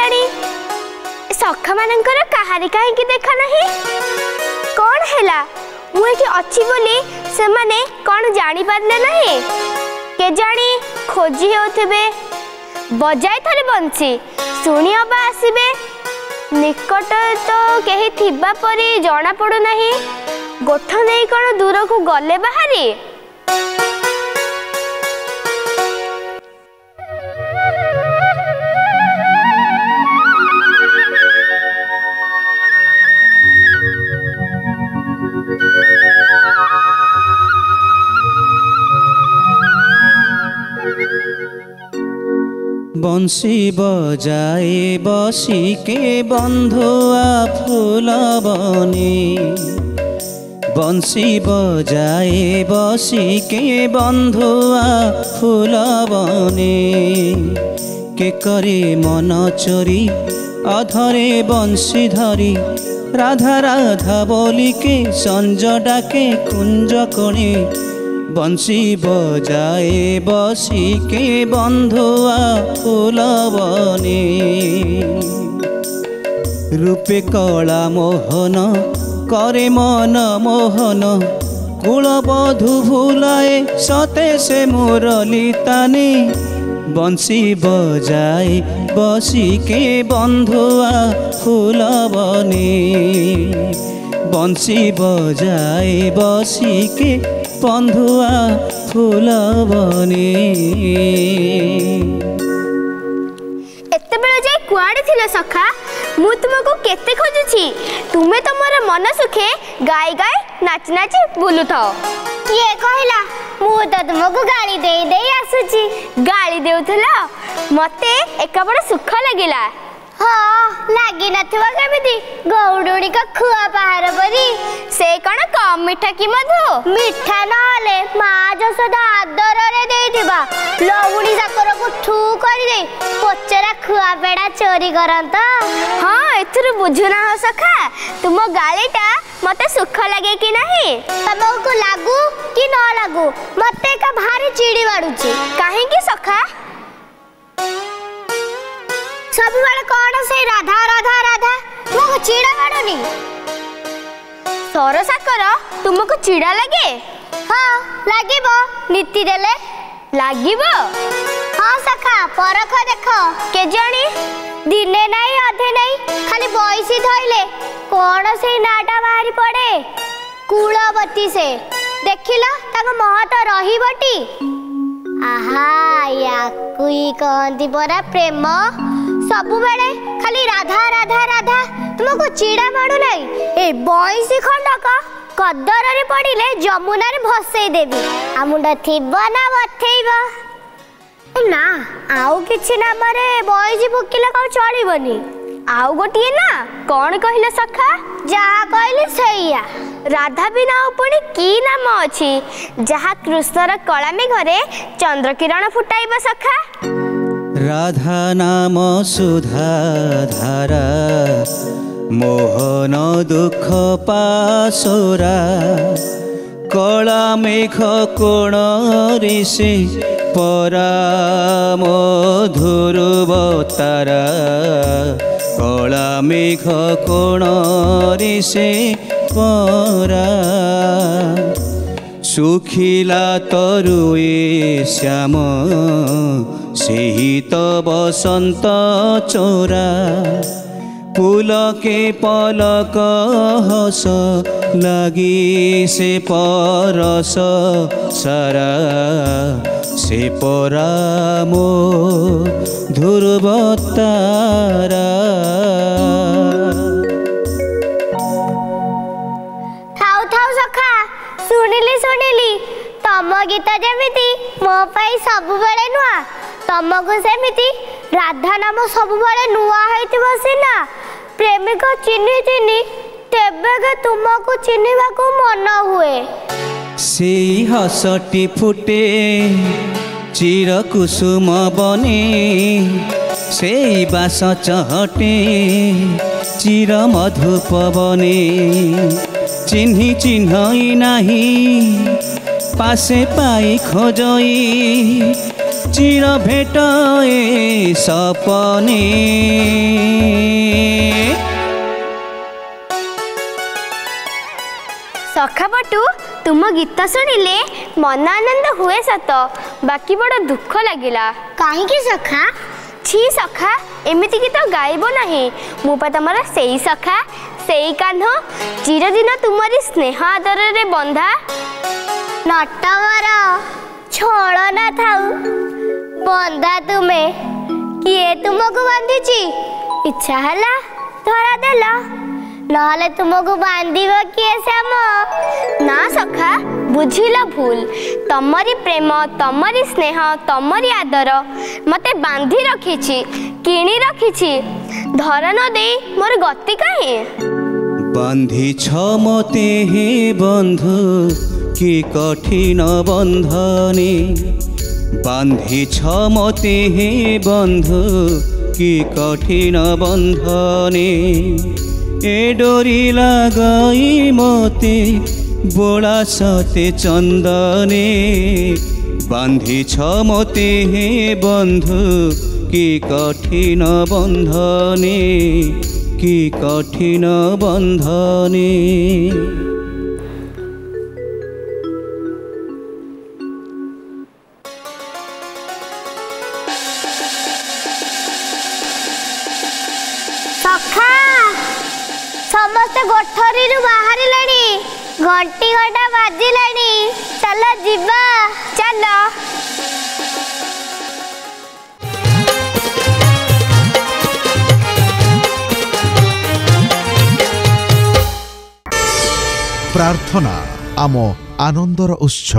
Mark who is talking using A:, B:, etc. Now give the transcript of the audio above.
A: हेलानी सखा मानकर कहारी कहीं देखा नहीं कौन हैला मुझे अच्छी बोली से माने कौन जानी पारले नहीं के जानी खोजी होथिबे बजाई थरे बंसी सुनी अबा आसीबे निकट तो कहीं थिबा परी जना पड़ू नहीं गोठ नहीं कौन दूर को गले बाहरी
B: बंसी बजाए बसी के बंधुआ फूल बने बंसी बजाए बसी के बंधुआ फूल बने के करे मन चोरी अधरे बंसी धरी राधा राधा बोली के संज डाके कुंज कोणे बंसी बजाए बसी के बंधुआ फूल बने रूपे कला मोहन करे मन मोहन कुलबधु भुलाए सते से मुरली ताने बंसी बजाए बसी के बंधुआ फूल बने बंसी बजाए बसी के बंधुआ फूल बने
A: एते बेले जाय कुआडे थिला सखा मु तुमको केते खोजुछि तुमे तो मोर मन सुखे गाय गाय नाच नाच बुलु थाओ किए कहला मु तो तुमको गाली दे दे आसुछि गाली देउथला मते एका बड़ सुख लागिला हाँ लगी नथिबा केमिति गौडुणी का खुआ पहाड़ परी से कण कम मीठा की मधु मीठा नले माँ जसोदा आदर रे देइथिबा लवुणी साकर को ठू करी दे पचरा खुआ पेड़ा चोरी करंत हाँ एथुरु बुझुना हो सखा तुम गालीटा मते सुख लगे कि नहीं तुमको लागू कि न लागू मते का भारी चिड़ी बाडुची काहे कि सखा सब वाले कौन से राधा राधा राधा तुमको चिड़ा मारनी सरसा करो तुमको चिड़ा लगे हाँ लागिबो नीति देले लागिबो हाँ सखा परख देखो के जानी दिने नहीं अधे नहीं खाली बयसी धइले कौन से नाटा बाहरी पड़े कुलवती से देखिला ताको महत रहिबटी आहा याकुई कहंती परा प्रेम सबु बेले खाली राधा राधा राधा तुमको चिड़ा माडू नहीं ए बयसी खंडक कदर रे पड़िले जमुना रे भसई देबी आ मुंडा थिबो ना बथेइबो ना आउ किछि ना मरे बयसी भुकिले का चलिबनी आउ गोटिए ना कौन कहले सखा जहा कहले सैया राधा बिना पुणी की नाम अछि जहा कृष्णर कलामी घरे चंद्र किरण फुटाइबो सखा
B: राधा नाम सुधा धारा मोहन दुख पासोरा कला मेघ कोण ऋषि परा मधुरवतारा कला मेघ कोण ऋषि परा सुखिला तरुए श्याम सेही तो बसंत चोरा पुलके पलक हस लगी से परस सारा से परा मो ध्रुवतारा
A: थाउ थाउ सखा सुनिली सुनिली तम गीत जेमिति मो पई सब बेले नुआ तमको सेमिति राधा नाम सब बेले नुआ होइतिबो सिना प्रेमिक चिन्ही चिन्ही तेबे के तुमको चिन्हिबा को मन हुए
B: से हसटी फुटे चिर कुसुम बने से बास चहटे चिर मधुप बने चिन्ही चिन्हई नाही पासे पाई खोजई चिर भेटाए सपने
A: सखा पटु तुम गीत शुणिले मन आनंद हुए सत बाकी बड़ दुख लगिला कहीं सखा छी सखा एमिति गीत गाइब नहीं मुपा तुमर सेई सखा सेई कान्ह चिरदिन तुमरी स्नेह आदर रे बंधा नटवर छोड़ ना थाऊ बंधा तुमे किए तुमको बांधीची इच्छा हला धरा देला नहले तुमको बांधिब किए श्याम ना सखा बुझिल भूल तमरी प्रेम तमरी स्नेह तमरी आदर मते बांधी रखिछि किणी रखिछि धर न दे मोर गति कहीं
B: बांधी छ मते हे बंधु कि कठिन बंधने बांधी छ मते हे बंधु कि कठिन बंधने ए डोरी लगाई मते बोला सते चंदने बांधी छ मते हे बंधु कि कठिन बंधने कि कठिन बंधने
A: सखा समस्त गोठरी बाहर घंटी घंटा बाजिलानी चल जीवा चल
C: प्रार्थना आम आनंदर उत्स।